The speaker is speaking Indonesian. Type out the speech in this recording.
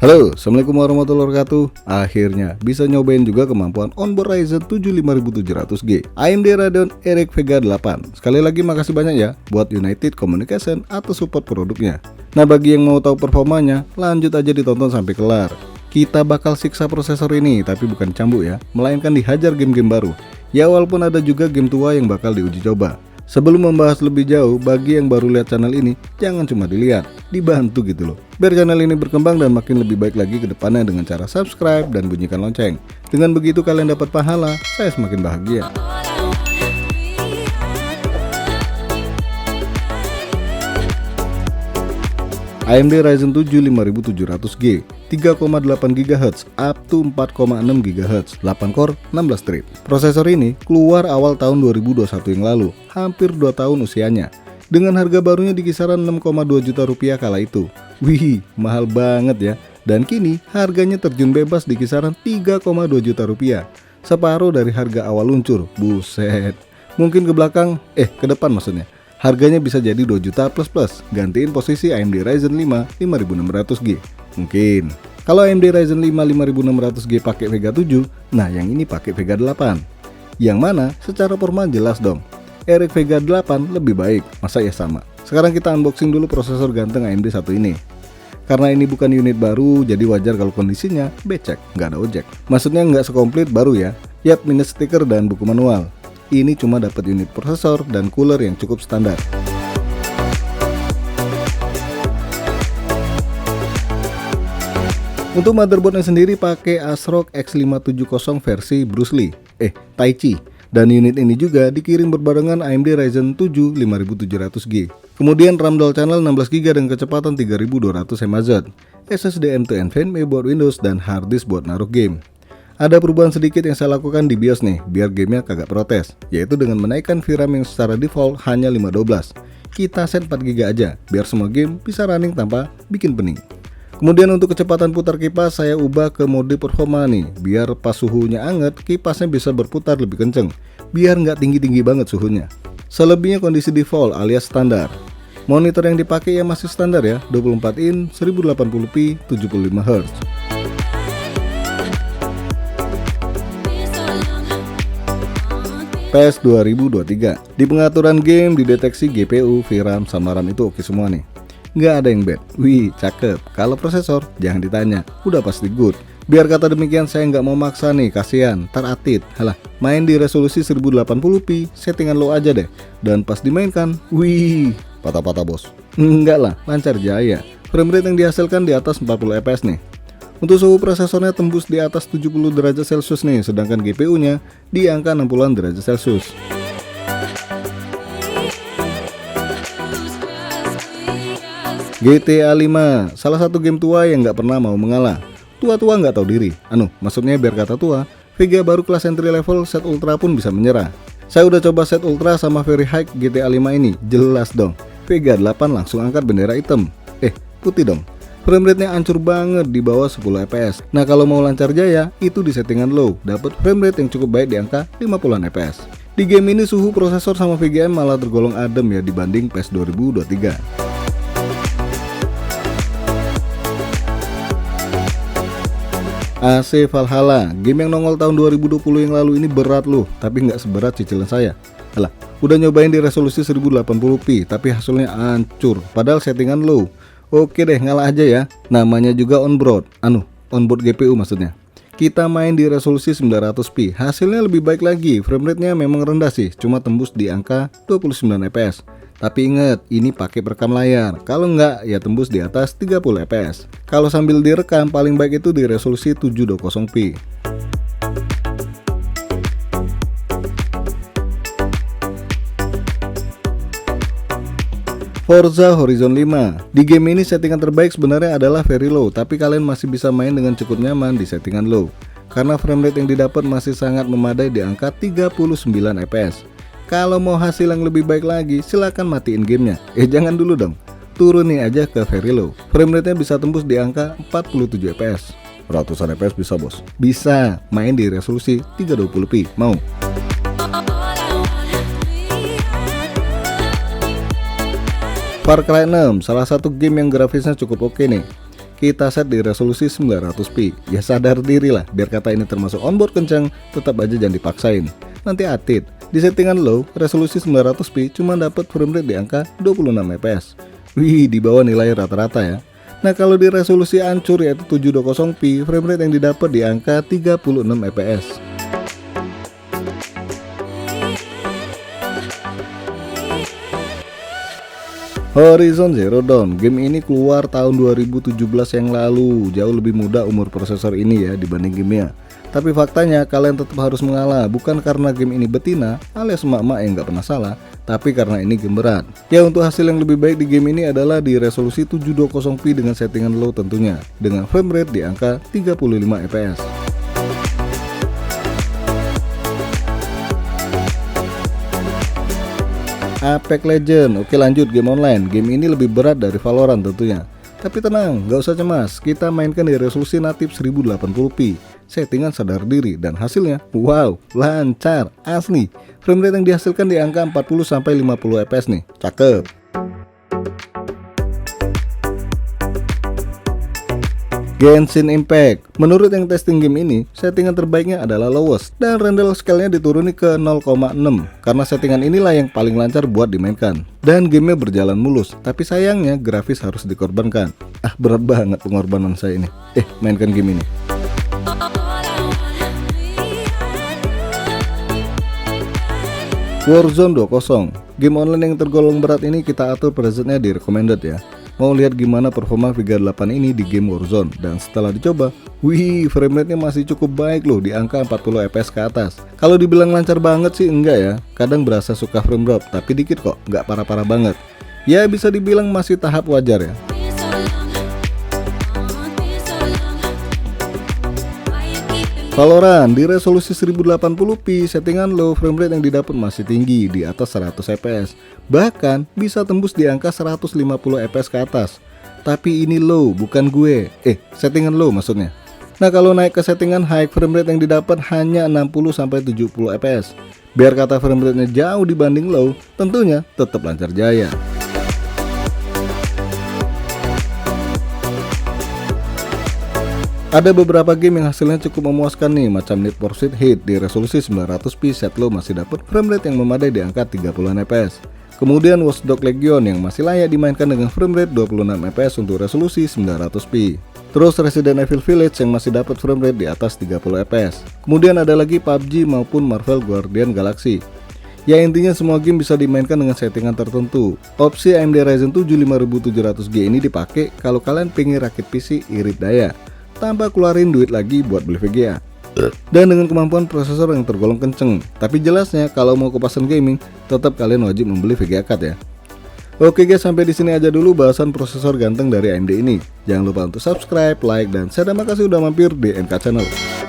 Halo, Assalamualaikum warahmatullahi wabarakatuh. Akhirnya bisa nyobain juga kemampuan onboard Ryzen 7 5700G AMD Radeon RX Vega 8. Sekali lagi makasih banyak ya buat United Communication atau support produknya. Nah, bagi yang mau tahu performanya, lanjut aja ditonton sampai kelar. Kita bakal siksa prosesor ini, tapi bukan cambuk ya, melainkan dihajar game-game baru. Ya walaupun ada juga game tua yang bakal diuji coba. Sebelum membahas lebih jauh, bagi yang baru lihat channel ini, jangan cuma dilihat, dibantu gitu loh. Biar channel ini berkembang dan makin lebih baik lagi ke depannya dengan cara subscribe dan bunyikan lonceng. Dengan begitu kalian dapat pahala, saya semakin bahagia. AMD Ryzen 7 5700G 3,8 GHz up to 4,6 GHz 8 core 16 thread. Prosesor ini keluar awal tahun 2021 yang lalu, hampir 2 tahun usianya. Dengan harga barunya di kisaran 6,2 juta rupiah kala itu. Wih, mahal banget ya. Dan kini harganya terjun bebas di kisaran 3,2 juta rupiah. Separuh dari harga awal luncur. Buset. Mungkin ke belakang, ke depan maksudnya. Harganya bisa jadi 2 juta plus, gantiin posisi AMD Ryzen 5 5600G. Mungkin. Kalau AMD Ryzen 5 5600G pakai Vega 7, nah yang ini pakai Vega 8. Yang mana secara performa jelas dong. RX Vega 8 lebih baik, masa ya sama. Sekarang kita unboxing dulu prosesor ganteng AMD satu ini. Karena ini bukan unit baru, jadi wajar kalau kondisinya becek, nggak ada ojek. Maksudnya nggak sekomplit baru ya. Yap, minus stiker dan buku manual. Ini cuma dapat unit prosesor dan cooler yang cukup standar. Untuk motherboardnya sendiri pakai ASRock X570 versi Bruce Lee, Taichi. Dan unit ini juga dikirim berbarengan AMD Ryzen 7 5700G. Kemudian RAM dual channel 16GB dan kecepatan 3200 mAh, SSD M2 NVMe buat Windows dan hard disk buat naruh game. Ada perubahan sedikit yang saya lakukan di BIOS nih, biar gamenya kagak protes, yaitu dengan menaikkan VRAM yang secara default hanya 512. Kita set 4GB aja, biar semua game bisa running tanpa bikin pening. Kemudian untuk kecepatan putar kipas saya ubah ke mode performa nih, biar pas suhunya anget, kipasnya bisa berputar lebih kenceng, biar nggak tinggi-tinggi banget suhunya. Selebihnya kondisi default alias standar. Monitor yang dipakai ya masih standar ya, 24 in, 1080p, 75Hz. PES 2023. Di pengaturan game dideteksi GPU, VRAM, sama RAM itu oke semua nih. Nggak ada yang bad. Wih, cakep. Kalau prosesor, jangan ditanya. Udah pasti good. Biar kata demikian saya nggak mau maksa nih, kasihan. Ntar atit. Halah, main di resolusi 1080p, settingan low aja deh. Dan pas dimainkan, wih, patah-patah bos. Enggak lah, lancar jaya. Framerate yang dihasilkan di atas 40 fps nih. Untuk suhu prosesornya tembus di atas 70 derajat Celcius nih, sedangkan GPU-nya di angka 60-an derajat Celcius. GTA 5, salah satu game tua yang nggak pernah mau mengalah. Tua-tua nggak tahu diri. Maksudnya biar kata tua, Vega baru kelas entry level set ultra pun bisa menyerah. Saya udah coba set ultra sama very high GTA 5 ini, jelas dong. Vega 8 langsung angkat bendera hitam. Putih dong. Framerate-nya hancur banget di bawah 10 fps. Nah kalau mau lancar jaya, itu di settingan low, dapat framerate yang cukup baik di angka 50-an fps. Di game ini suhu prosesor sama VGA malah tergolong adem ya dibanding PES 2023. AC Valhalla, game yang nongol tahun 2020 yang lalu ini berat loh, tapi nggak seberat cicilan saya. Alah, udah nyobain di resolusi 1080p, tapi hasilnya hancur, padahal settingan low. Oke deh, ngalah aja ya. Namanya juga onboard GPU maksudnya. Kita main di resolusi 900p, hasilnya lebih baik lagi. Framerate-nya memang rendah sih, cuma tembus di angka 29 fps. Tapi ingat, ini pakai perekam layar. Kalau enggak, ya tembus di atas 30 fps. Kalau sambil direkam, paling baik itu di resolusi 720p. Forza Horizon 5. Di game ini settingan terbaik sebenarnya adalah very low, tapi kalian masih bisa main dengan cukup nyaman di settingan low. Karena framerate yang didapat masih sangat memadai di angka 39 fps. Kalau mau hasil yang lebih baik lagi, silahkan matiin gamenya. Jangan dulu dong. Turunin aja ke very low. Framerate-nya bisa tembus di angka 47 fps. Ratusan fps bisa bos. Bisa main di resolusi 320p. Mau? Far Cry 6, salah satu game yang grafisnya cukup oke nih. kita set di resolusi 900p. Ya sadar diri lah, biar kata ini termasuk onboard kencang, tetap aja jangan dipaksain. Nanti atit. Di settingan low, resolusi 900p cuma dapat framerate di angka 26 fps. Wih, di bawah nilai rata-rata ya. Nah kalau di resolusi ancur yaitu 720p, framerate yang didapat di angka 36 fps. Horizon Zero Dawn, game ini keluar tahun 2017 yang lalu. Jauh lebih muda umur prosesor ini ya dibanding gamenya. Tapi faktanya kalian tetap harus mengalah, bukan karena game ini betina alias emak-emak yang nggak pernah salah, tapi karena ini game berat. Ya untuk hasil yang lebih baik di game ini adalah di resolusi 720p dengan settingan low tentunya, dengan framerate di angka 35 fps. Apex Legends, oke lanjut game online. Game ini lebih berat dari Valorant tentunya. Tapi tenang, gak usah cemas, kita mainkan di resolusi natif 1080p, settingan sadar diri, dan hasilnya, wow, lancar, asli. Framerate yang dihasilkan di angka 40-50 fps nih, cakep. Genshin Impact, menurut yang testing game ini, settingan terbaiknya adalah lowest dan render scale-nya dituruni ke 0,6 karena settingan inilah yang paling lancar buat dimainkan. Dan gamenya berjalan mulus, tapi sayangnya grafis harus dikorbankan. Berat banget pengorbanan saya ini. Mainkan game ini. Warzone 2.0, game online yang tergolong berat ini kita atur presetnya di recommended ya. Mau lihat gimana performa Vega 8 ini di game Warzone, dan setelah dicoba, wih, framerate-nya masih cukup baik loh di angka 40 fps ke atas. Kalau dibilang lancar banget sih enggak ya, kadang berasa suka frame drop, tapi dikit kok, nggak parah-parah banget. Ya bisa dibilang masih tahap wajar ya. Valorant di resolusi 1080p, settingan low, framerate yang didapat masih tinggi di atas 100 fps. Bahkan bisa tembus di angka 150 fps ke atas. Tapi ini low, bukan gue. Settingan low maksudnya. Nah kalau naik ke settingan high, framerate yang didapat hanya 60-70 fps. Biar kata framerate-nya jauh dibanding low, tentunya tetap lancar jaya. Ada beberapa game yang hasilnya cukup memuaskan nih, macam Need for Speed Heat di resolusi 900p set low masih dapat framerate yang memadai di angka 30 fps. Kemudian Watch Dogs Legion yang masih layak dimainkan dengan framerate 26 fps untuk resolusi 900p. Terus Resident Evil Village yang masih dapat framerate di atas 30 fps. Kemudian ada lagi PUBG maupun Marvel Guardian Galaxy. Ya intinya semua game bisa dimainkan dengan settingan tertentu. Opsi AMD Ryzen 7 5700G ini dipakai kalau kalian pengen rakit PC irit daya, tanpa keluarin duit lagi buat beli VGA. Dan dengan kemampuan prosesor yang tergolong kenceng. Tapi jelasnya kalau mau kepasan gaming, tetap kalian wajib membeli VGA card ya. Oke guys, sampai di sini aja dulu bahasan prosesor ganteng dari AMD ini. Jangan lupa untuk subscribe, like, dan share. Terima kasih udah mampir di MK Channel.